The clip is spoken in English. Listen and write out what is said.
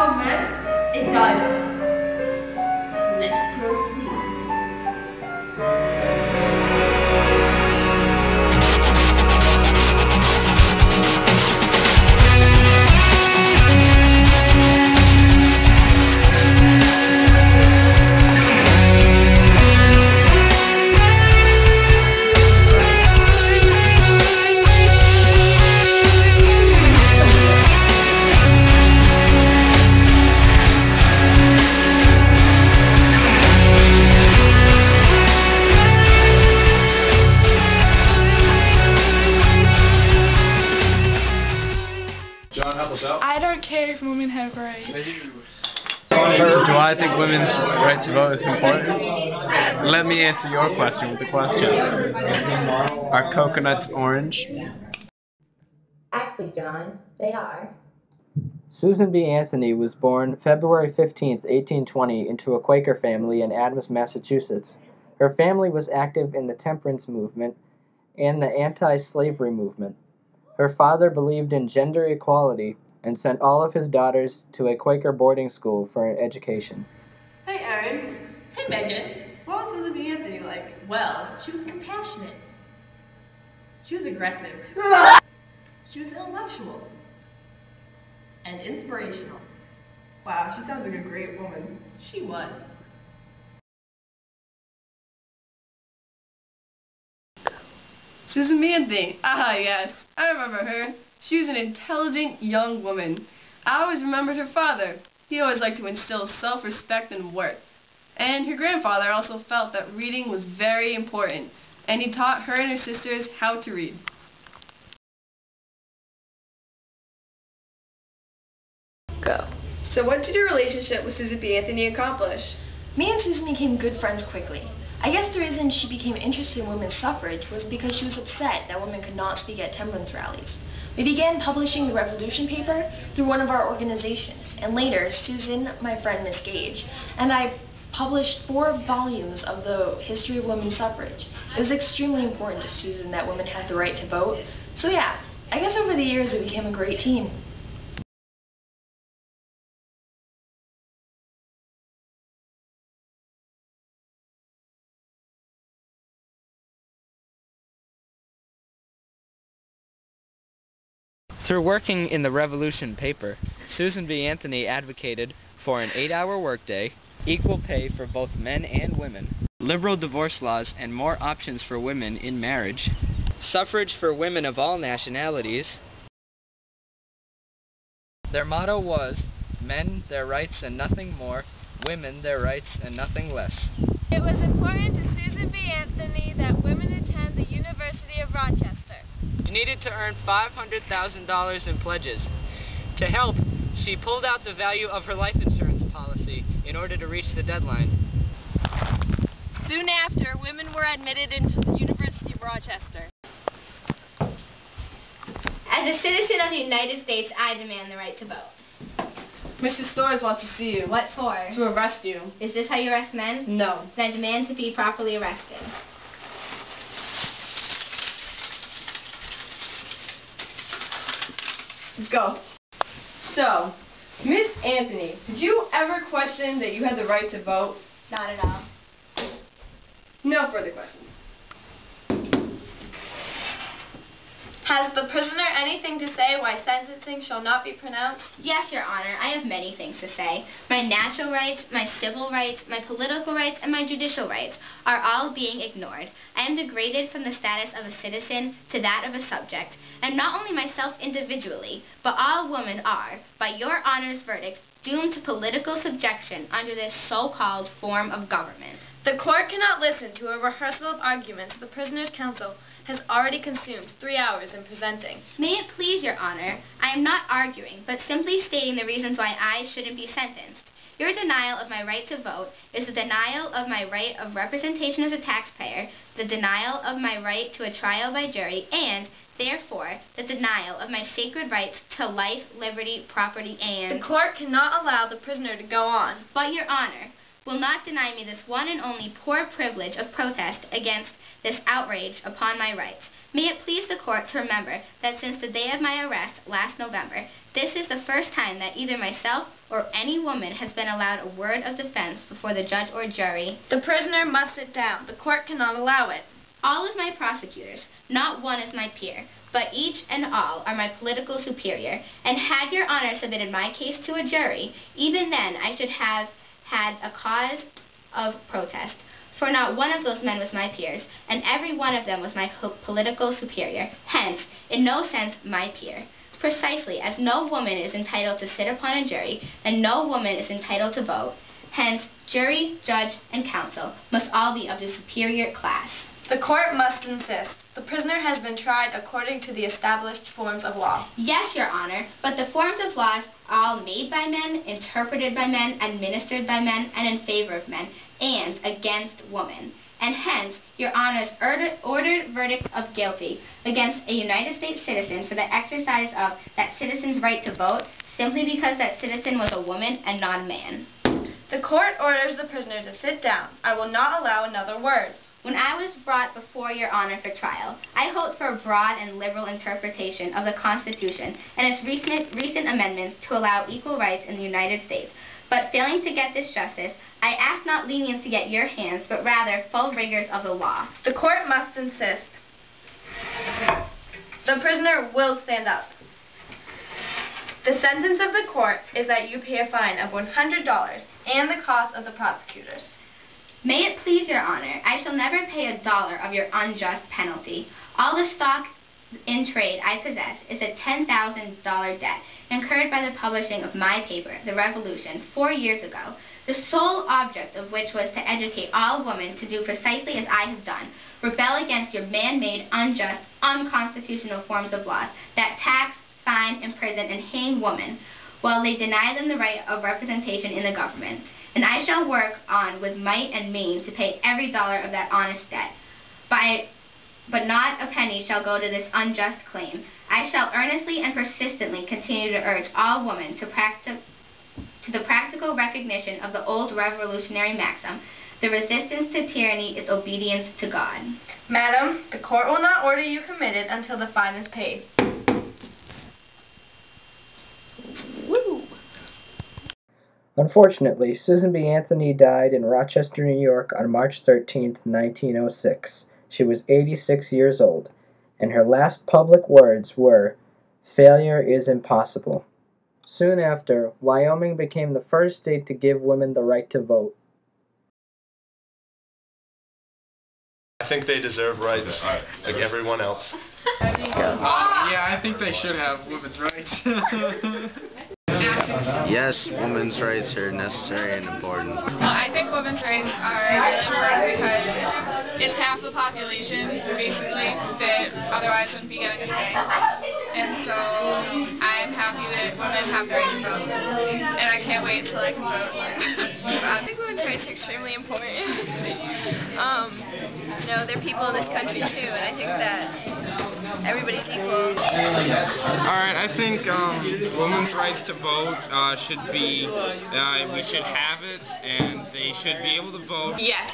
men? It does. Let's proceed. I don't care if women have rights. Do I think women's right to vote is important? Let me answer your question with a question. Are coconuts orange? Actually, John, they are. Susan B. Anthony was born February 15, 1820, into a Quaker family in Adams, Massachusetts. Her family was active in the temperance movement and the anti-slavery movement. Her father believed in gender equality and sent all of his daughters to a Quaker boarding school for an education. Hey, Eryn. Hey, Meaghan. What was Susan B. Anthony like? Well, she was compassionate. She was aggressive. She was intellectual. And inspirational. Wow, she sounds like a great woman. She was. Susan B. Anthony. Ah, yes. I remember her. She was an intelligent young woman. I always remembered her father. He always liked to instill self-respect and worth. And her grandfather also felt that reading was very important, and he taught her and her sisters how to read. Go. So what did your relationship with Susan B. Anthony accomplish? Me and Susan became good friends quickly. I guess the reason she became interested in women's suffrage was because she was upset that women could not speak at temperance rallies. We began publishing the Revolution paper through one of our organizations, and later Susan, my friend Miss Gage, and I published 4 volumes of the history of women's suffrage. It was extremely important to Susan that women had the right to vote. So yeah, I guess over the years we became a great team. Through working in the Revolution paper, Susan B. Anthony advocated for an 8-hour workday, equal pay for both men and women, liberal divorce laws and more options for women in marriage, suffrage for women of all nationalities. Their motto was, men their rights and nothing more, women their rights and nothing less. It was important to Susan B. Anthony that women attend the University of Rochester. She needed to earn $500,000 in pledges. To help, she pulled out the value of her life insurance policy in order to reach the deadline. Soon after, women were admitted into the University of Rochester. As a citizen of the United States, I demand the right to vote. Mr. Storrs wants to see you. What for? To arrest you. Is this how you arrest men? No. Then I demand to be properly arrested. Go. So, Miss Anthony, did you ever question that you had the right to vote? Not at all. No further questions. Has the prisoner anything to say why sentencing shall not be pronounced? Yes, Your Honor, I have many things to say. My natural rights, my civil rights, my political rights, and my judicial rights are all being ignored. I am degraded from the status of a citizen to that of a subject, and not only myself individually, but all women are, by Your Honor's verdict, doomed to political subjection under this so-called form of government. The court cannot listen to a rehearsal of arguments the prisoner's counsel has already consumed 3 hours in presenting. May it please Your Honor, I am not arguing, but simply stating the reasons why I shouldn't be sentenced. Your denial of my right to vote is the denial of my right of representation as a taxpayer, the denial of my right to a trial by jury, and, therefore, the denial of my sacred rights to life, liberty, property, and... The court cannot allow the prisoner to go on. But, Your Honor, will not deny me this one and only poor privilege of protest against this outrage upon my rights. May it please the court to remember that since the day of my arrest last November, this is the first time that either myself or any woman has been allowed a word of defense before the judge or jury. The prisoner must sit down. The court cannot allow it. All of my prosecutors, not one is my peer, but each and all are my political superior, and had your honor submitted my case to a jury, even then I should have had a cause of protest. For not one of those men was my peers, and every one of them was my political superior, hence, in no sense, my peer. Precisely, as no woman is entitled to sit upon a jury, and no woman is entitled to vote, hence, jury, judge, and counsel must all be of the superior class. The court must insist. The prisoner has been tried according to the established forms of law. Yes, Your Honor, but the forms of laws are all made by men, interpreted by men, administered by men, and in favor of men, and against women. And hence, Your Honor's ordered verdict of guilty against a United States citizen for the exercise of that citizen's right to vote, simply because that citizen was a woman and not a man. The court orders the prisoner to sit down. I will not allow another word. When I was brought before Your Honor for trial, I hoped for a broad and liberal interpretation of the Constitution and its recent amendments to allow equal rights in the United States. But failing to get this justice, I ask not leniency at your hands, but rather full rigors of the law. The court must insist. The prisoner will stand up. The sentence of the court is that you pay a fine of $100 and the cost of the prosecutors. May it please Your Honor, I shall never pay $1 of your unjust penalty. All the stock in trade I possess is a $10,000 debt incurred by the publishing of my paper, The Revolution, 4 years ago, the sole object of which was to educate all women to do precisely as I have done, rebel against your man-made, unjust, unconstitutional forms of laws that tax, fine, imprison, and hang women, while they deny them the right of representation in the government. And I shall work on with might and main to pay every dollar of that honest debt. But not a penny shall go to this unjust claim. I shall earnestly and persistently continue to urge all women to the practical recognition of the old revolutionary maxim, the resistance to tyranny is obedience to God. Madam, the court will not order you committed until the fine is paid. Woo! Unfortunately, Susan B. Anthony died in Rochester, New York on March 13, 1906. She was 86 years old, and her last public words were, "Failure is impossible." Soon after, Wyoming became the first state to give women the right to vote. I think they deserve rights, like everyone else. Yeah, I think they should have women's rights. Yes, women's rights are necessary and important. I think women's rights are really important because it's half the population, basically, that otherwise wouldn't be getting a say. And so I'm happy that women have the right to vote. And I can't wait until I can vote. I think women's rights are extremely important. They're people in this country too, and I think that everybody's equal. Alright, I think women's rights to vote should be, we should have it, and they should be able to vote. Yes.